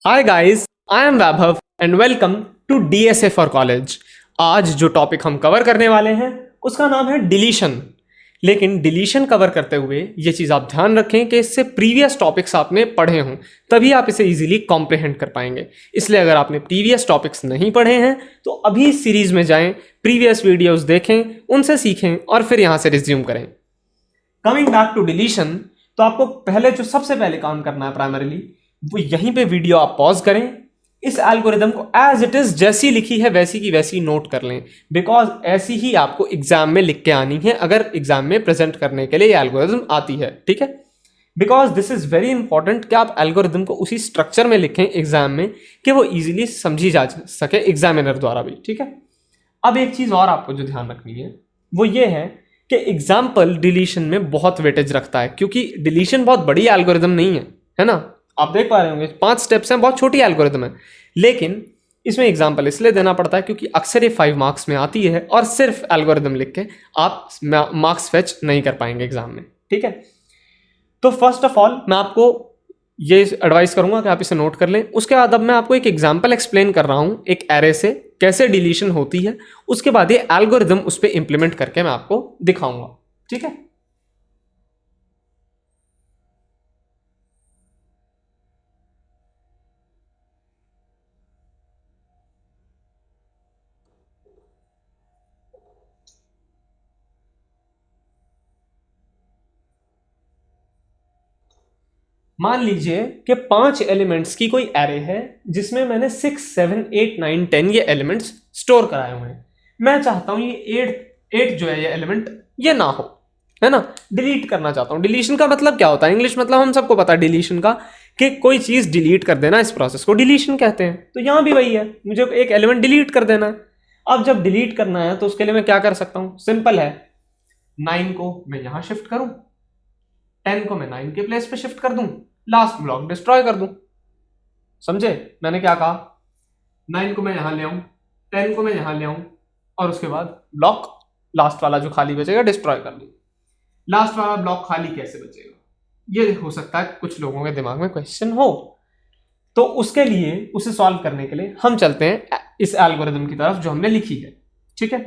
Hi guys, I am Vaibhav and welcome to DSA for college. आज जो topic हम cover करने वाले हैं उसका नाम है डिलीशन। लेकिन डिलीशन कवर करते हुए ये चीज़ आप ध्यान रखें कि इससे प्रीवियस टॉपिक्स आपने पढ़े हों, तभी आप इसे इजीली कॉम्प्रिहेंड कर पाएंगे। इसलिए अगर आपने प्रीवियस टॉपिक्स नहीं पढ़े हैं तो अभी इस सीरीज में जाएं, प्रीवियस वीडियोस देखें, उनसे सीखें और फिर यहाँ से रिज्यूम करें। कमिंग बैक टू डिलीशन, तो आपको पहले जो सबसे पहले काम करना है प्राइमरीली, वो यहीं पे वीडियो आप पॉज करें, इस एल्गोरिदम को एज इट इज जैसी लिखी है वैसी की वैसी नोट कर लें, बिकॉज ऐसी ही आपको एग्जाम में लिख के आनी है अगर एग्जाम में प्रेजेंट करने के लिए ये एल्गोरिदम आती है। ठीक है, because this is very important कि आप एल्गोरिदम को उसी स्ट्रक्चर में लिखें एग्जाम में कि वो इजीली समझी जा सके एग्जामिनर द्वारा भी। ठीक है, अब एक चीज और आपको जो ध्यान रखनी है वो ये है कि एग्जाम्पल डिलीशन में बहुत वेटेज रखता है, क्योंकि डिलीशन बहुत बड़ी एल्गोरिदम नहीं है ना। आप देख पा रहे होंगे 5 स्टेप्स हैं, बहुत छोटी एल्गोरिदम है, लेकिन इसमें एग्जाम्पल इसलिए देना पड़ता है क्योंकि अक्सर ये 5 मार्क्स में आती है और सिर्फ एल्गोरिदम लिख के आप मार्क्स फेच नहीं कर पाएंगे एग्जाम में। ठीक है, तो फर्स्ट ऑफ ऑल मैं आपको ये एडवाइस करूंगा कि आप इसे नोट कर लें। उसके बाद अब मैं आपको एक एग्जाम्पल एक्सप्लेन कर रहा हूं एक एरे से कैसे डिलीशन होती है, उसके बाद ये एल्गोरिदम उस पर इंप्लीमेंट करके मैं आपको दिखाऊंगा। ठीक है, मान लीजिए कि 5 एलिमेंट्स की कोई एरे है जिसमें मैंने 6, 7, 8, 9, 10 ये एलिमेंट्स स्टोर कराए हुए हैं। मैं चाहता हूं ये 8 जो है ये एलिमेंट ये ना हो, है ना, डिलीट करना चाहता हूं। डिलीशन का मतलब क्या होता है? इंग्लिश मतलब हम सबको पता है डिलीशन का, कि कोई चीज डिलीट कर देना, इस प्रोसेस को डिलीशन कहते हैं। तो यहां भी वही है, मुझे एक एलिमेंट डिलीट कर देना है। अब जब डिलीट करना है तो उसके लिए मैं क्या कर सकता हूं? सिंपल है, 9 को मैं यहां शिफ्ट करूं, 10 को मैं 9 के प्लेस पे शिफ्ट कर दूं, लास्ट ब्लॉक डिस्ट्रॉय कर दूं। समझे मैंने क्या कहा? 9 को मैं यहां ले आऊं, 10 को मैं यहां ले आऊं और उसके बाद ब्लॉक लास्ट वाला जो खाली बचेगा डिस्ट्रॉय कर दूं। लास्ट वाला ब्लॉक खाली कैसे बचेगा? ये हो सकता है कुछ लोगों के दिमाग में क्वेश्चन हो, तो उसके लिए उसे सॉल्व करने के लिए हम चलते हैं इस एल्गोरिदम की तरफ जो हमने लिखी है। ठीक है,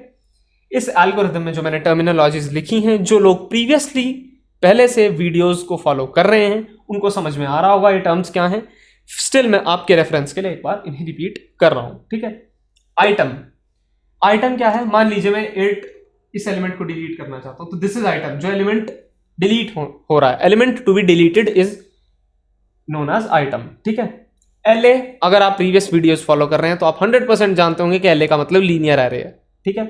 इस एल्गोरिदम में जो मैंने टर्मिनोलॉजीज लिखी हैं, जो लोग प्रीवियसली पहले से वीडियोस को फॉलो कर रहे हैं उनको समझ में आ रहा होगा ये टर्म्स क्या हैं। स्टिल मैं आपके रेफरेंस के लिए एक बार इन्हें रिपीट कर रहा हूं। ठीक है, आइटम, आइटम क्या है? मान लीजिए मैं 8 इस एलिमेंट को डिलीट करना चाहता हूं, तो दिस इज आइटम। जो एलिमेंट डिलीट हो रहा है, element to be deleted is known as item. ठीक है, एलए, अगर आप प्रीवियस वीडियोस फॉलो कर रहे हैं तो आप 100% जानते होंगे कि एलए का मतलब लीनियर एरे है। ठीक है,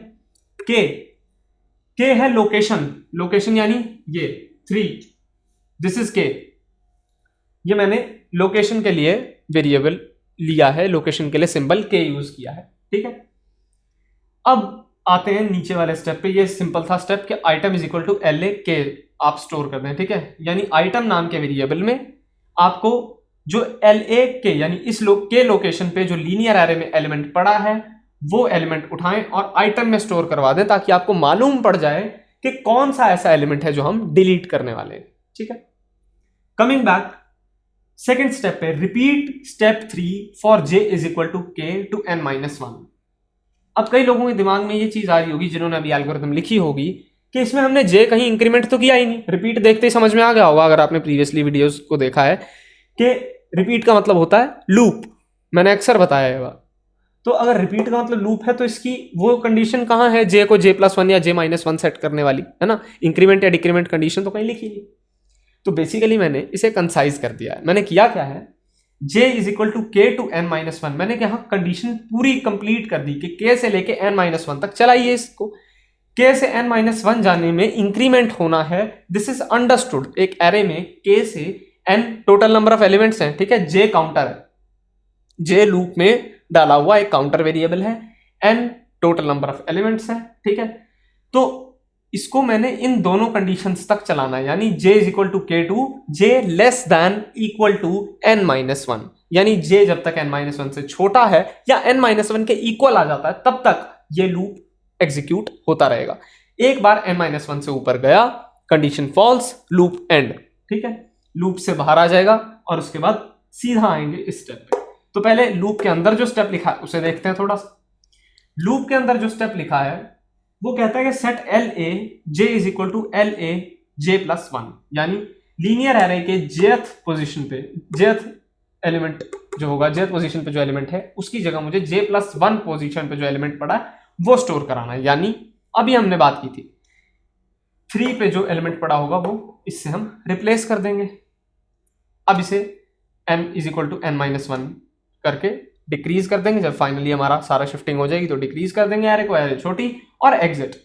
के है लोकेशन, लोकेशन यानी ये 3, दिस इज के। ये मैंने लोकेशन के लिए वेरिएबल लिया है, लोकेशन के लिए सिंबल के यूज किया है। ठीक है, अब आते हैं नीचे वाले स्टेप पे। ये सिंपल था स्टेप कि item is equal to L A के आप स्टोर कर दें। ठीक है, यानी आइटम नाम के वेरिएबल में आपको जो एल ए के यानी इस के लोकेशन पे जो लीनियर एरे में एलिमेंट पड़ा है वो एलिमेंट उठाएं और आइटम में स्टोर करवा दें, ताकि आपको मालूम पड़ जाए कि कौन सा ऐसा एलिमेंट है जो हम डिलीट करने वाले हैं। ठीक है, कमिंग बैक सेकेंड स्टेप पे, repeat step 3 for j is equal to k to n minus 1। अब कई लोगों के दिमाग में ये चीज आ रही होगी जिन्होंने अभी एल्गोरिथम लिखी होगी कि इसमें हमने j कहीं इंक्रीमेंट तो किया ही नहीं। रिपीट देखते ही समझ में आ गया होगा अगर आपने प्रीवियसली वीडियोस को देखा है कि रिपीट का मतलब होता है लूप। मैंने अक्सर बताया है। तो अगर रिपीट का मतलब लूप है तो इसकी वो कंडीशन कहां है j को j+1 या j-1 सेट करने वाली, है ना? इंक्रीमेंट या डिक्रीमेंट कंडीशन तो कहीं लिखी नहीं। तो बेसिकली मैंने इसे कंसाइज कर दिया है। मैंने किया क्या है, j is equal to k to n-1। मैंने यहाँ कंडीशन पूरी कंप्लीट कर दी कि k से लेके n-1 तक चलाइए इसको। k से n-1 जाने में इंक्रीमेंट होना है, दिस इज अंडरस्टूड। एक एरे में k से n total number of elements हैं। ठीक है, j काउंटर है, j लूप में डाला हुआ एक काउंटर वेरिएबल है, n total number of elements है। ठीक है, तो इसको मैंने इन दोनों कंडीशंस तक चलाना है, यानी j is equal to k to j less than equal to n-1। यानी j जब तक n-1 से छोटा है या n-1 के इक्वल आ जाता है तब तक ये लूप एग्जीक्यूट होता रहेगा। एक बार n-1 से ऊपर गया, कंडीशन फॉल्स, लूप एंड। ठीक है, लूप से बाहर आ जाएगा और उसके बाद सीधा आएंगे इस स्टेप पे। तो पहले लूप के अंदर जो स्टेप लिखा है उसे देखते हैं थोड़ा सा। लूप के अंदर जो स्टेप लिखा है वो कहता है कि set L A J is equal to L A J plus one, यानी लीनियर एरे के जेथ पोजिशन पे, जेथ एलिमेंट जो होगा, जेथ पोजीशन पे जो एलिमेंट है उसकी जगह मुझे जे प्लस वन पोजीशन पे जो एलिमेंट पड़ा है वो स्टोर कराना है। यानी अभी हमने बात की थी 3 पे जो एलिमेंट पड़ा होगा वो इससे हम रिप्लेस कर देंगे। अब इसे n is equal to n minus one करके डिक्रीज कर देंगे। जब फाइनली हमारा सारा शिफ्टिंग हो जाएगी तो डिक्रीज कर देंगे एरे को, एरे छोटी और एग्जिट।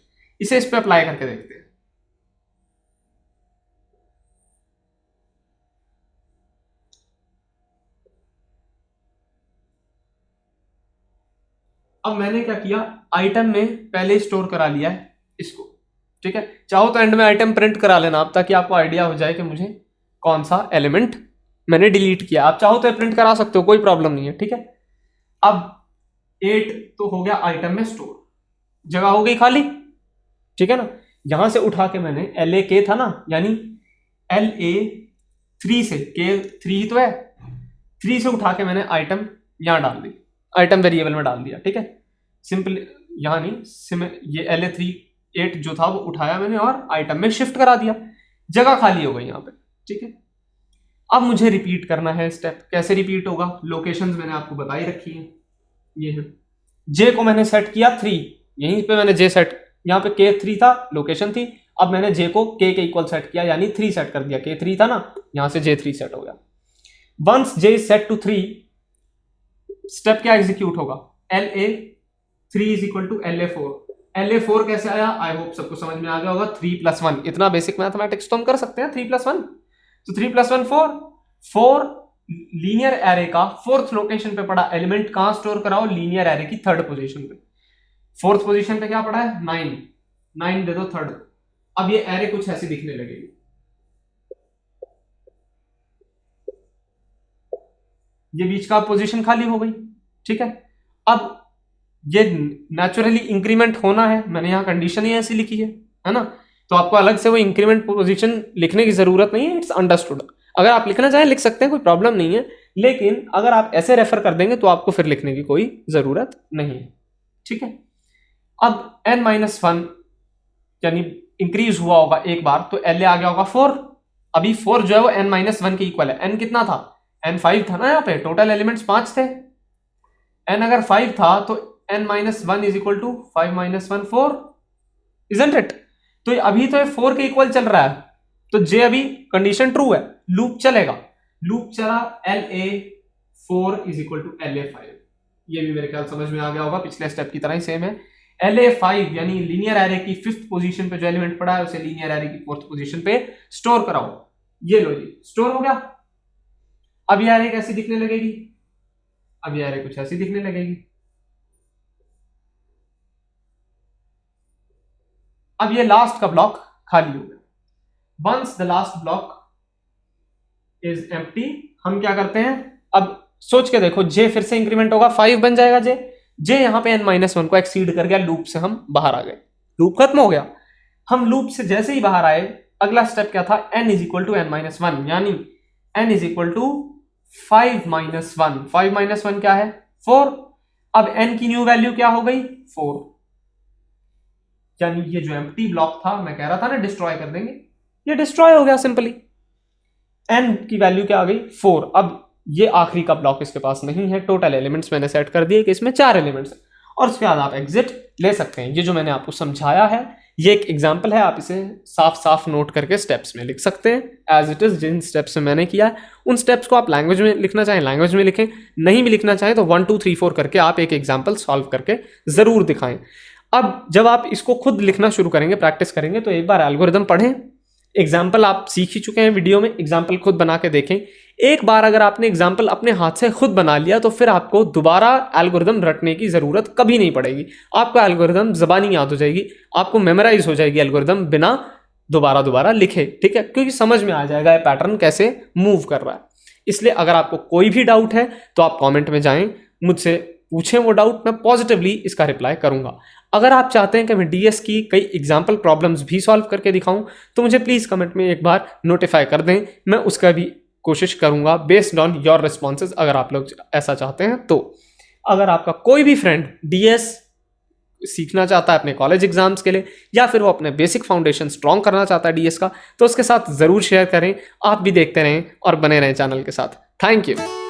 इसे इस पे अप्लाई करके देखते हैं। अब मैंने क्या किया, आइटम में पहले स्टोर करा लिया है इसको, ठीक है। चाहो तो एंड में आइटम प्रिंट करा लेना आप, ताकि आपको आइडिया हो जाए कि मुझे कौन सा एलिमेंट मैंने डिलीट किया। आप चाहो तो प्रिंट करा सकते हो, कोई प्रॉब्लम नहीं है, ठीक है। अब 8 तो हो गया आइटम में स्टोर, जगह हो गई खाली, ठीक है ना। यहां से उठा के मैंने LA के था ना, यानी LA 3 से, के 3 ही तो है, 3 से उठा के मैंने आइटम यहां डाल दी, आइटम वेरिएबल में डाल दिया, ठीक है। सिंपल यहां नहीं, ये LA 3 8 जो था वो उठाया मैंने और आइटम में शिफ्ट करा दिया, जगह खाली हो गई यहाँ पे, ठीक है। अब मुझे रिपीट करना है स्टेप। कैसे रिपीट होगा, लोकेशंस मैंने आपको बताई रखी है, ये है। जे को मैंने सेट किया 3, यहीं पे मैंने जे सेट, यहाँ पे के 3 था, लोकेशन थी। अब मैंने जे को के इक्वल सेट किया, यानी 3 सेट कर दिया, के 3 था ना, यहां से जे 3 सेट हो गया। Once J is set to 3, step क्या एग्जीक्यूट होगा, LA 3 is equal to LA 4। LA 4 कैसे आया, आई होप सबको समझ में आ गया होगा। 3 प्लस 1, इतना बेसिक मैथमेटिक्स तो हम कर सकते हैं। 3 प्लस 1, तो 3 प्लस 1 4 लीनियर एरे का फोर्थ लोकेशन पे पड़ा एलिमेंट कहां स्टोर कराओ, लीनियर एरे की थर्ड पोजीशन पे। फोर्थ पोजीशन पे क्या पड़ा है, 9 दे दो थर्ड। अब ये एरे कुछ ऐसी दिखने लगेगी, ये बीच का पोजीशन खाली हो गई, ठीक है। अब ये नेचुरली इंक्रीमेंट होना है, मैंने यहां कंडीशन ही ऐसी लिखी है ना, तो आपको अलग से वो इंक्रीमेंट पोजीशन लिखने की जरूरत नहीं है, इट्स अंडरस्टूड। अगर आप लिखना चाहें लिख सकते हैं, कोई प्रॉब्लम नहीं है, लेकिन अगर आप ऐसे रेफर कर देंगे तो आपको फिर लिखने की कोई जरूरत नहीं है, ठीक है। अब n-1 यानी इंक्रीज हुआ होगा एक बार, तो LA आ गया होगा 4। अभी 4 जो है वो n-1 के इक्वल है। n कितना था, n 5 था ना, यहाँ पे टोटल एलिमेंट्स 5 थे। n अगर 5 था तो n-1 is equal to 5 - 1 4, isn't it. तो अभी तो ये 4 के इक्वल चल रहा है, तो जे अभी कंडीशन ट्रू है, लूप चलेगा। लूप चला, LA 4 इज इक्वल टू LA 5। ये भी मेरे ख्याल समझ में आ गया होगा, पिछले स्टेप की तरह ही सेम है। LA 5 यानी लीनियर एरे की 5th पोजीशन पे जो एलिमेंट पड़ा है उसे लीनियर एरे की 4th पोजीशन पे स्टोर कराओ। ये लो जी, स्टोर हो गया। अब ये एरे कैसी दिखने लगेगी, अब ये एरे कुछ ऐसी दिखने लगेगी। अब ये लास्ट का ब्लॉक खाली हो गया। Once the last block is empty, हम क्या करते हैं, अब सोच के देखो, जे फिर से इंक्रीमेंट होगा, 5 बन जाएगा जे यहां पे n-1 को एक्सीड कर गया, लूप से हम बाहर आ गए, लूप खत्म हो गया। हम लूप से जैसे ही बाहर आए, अगला स्टेप क्या था, n is equal to n-1, यानी n इज इक्वल टू 5 - 1। 5 - 1 क्या है, 4। अब n की न्यू वैल्यू क्या हो गई, 4। यानी ये जो एम्प्टी ब्लॉक था, मैं कह रहा था ना डिस्ट्रॉय कर देंगे, ये डिस्ट्रॉय हो गया सिंपली। n की वैल्यू क्या आ गई, 4। अब ये आखिरी का ब्लॉक इसके पास नहीं है, टोटल एलिमेंट्स मैंने सेट कर दिए कि इसमें 4 एलिमेंट्स हैं, और उसके बाद आप एग्जिट ले सकते हैं। ये जो मैंने आपको समझाया है ये एक एग्जांपल है, आप इसे साफ साफ नोट करके स्टेप्स में लिख सकते हैं एज इट इज। जिन स्टेप्स में मैंने किया है उन स्टेप्स को आप लैंग्वेज में लिखना चाहें लैंग्वेज में लिखें, नहीं भी लिखना चाहें तो 1 2 3 4 करके आप एक एग्जाम्पल सॉल्व करके जरूर दिखाएं। अब जब आप इसको खुद लिखना शुरू करेंगे, प्रैक्टिस करेंगे, तो एक बार एल्गोरिदम पढ़ें। एग्जाम्पल आप सीख ही चुके हैं वीडियो में, एग्जाम्पल खुद बना के देखें। एक बार अगर आपने एग्जाम्पल अपने हाथ से खुद बना लिया तो फिर आपको दोबारा एल्गोरिदम रटने की जरूरत कभी नहीं पड़ेगी। आपको एल्गोरिदम ज़बानी याद हो जाएगी, आपको मेमोराइज हो जाएगी एल्गोरिदम बिना दोबारा लिखे, ठीक है, क्योंकि समझ में आ जाएगा ये पैटर्न कैसे मूव कर रहा है। इसलिए अगर आपको कोई भी डाउट है तो आप कॉमेंट में जाएं, मुझसे पूछें वो डाउट, मैं पॉजिटिवली इसका रिप्लाई करूंगा। अगर आप चाहते हैं कि मैं डीएस की कई एग्जाम्पल प्रॉब्लम्स भी सॉल्व करके दिखाऊं तो मुझे प्लीज़ कमेंट में एक बार नोटिफाई कर दें, मैं उसका भी कोशिश करूंगा बेस्ड ऑन योर रिस्पॉन्सेज, अगर आप लोग ऐसा चाहते हैं तो। अगर आपका कोई भी फ्रेंड डीएस सीखना चाहता है अपने कॉलेज एग्जाम्स के लिए, या फिर वो अपने बेसिक फाउंडेशन स्ट्रॉन्ग करना चाहता है डीएस का, तो उसके साथ ज़रूर शेयर करें। आप भी देखते रहें और बने रहें चैनल के साथ। Thank you.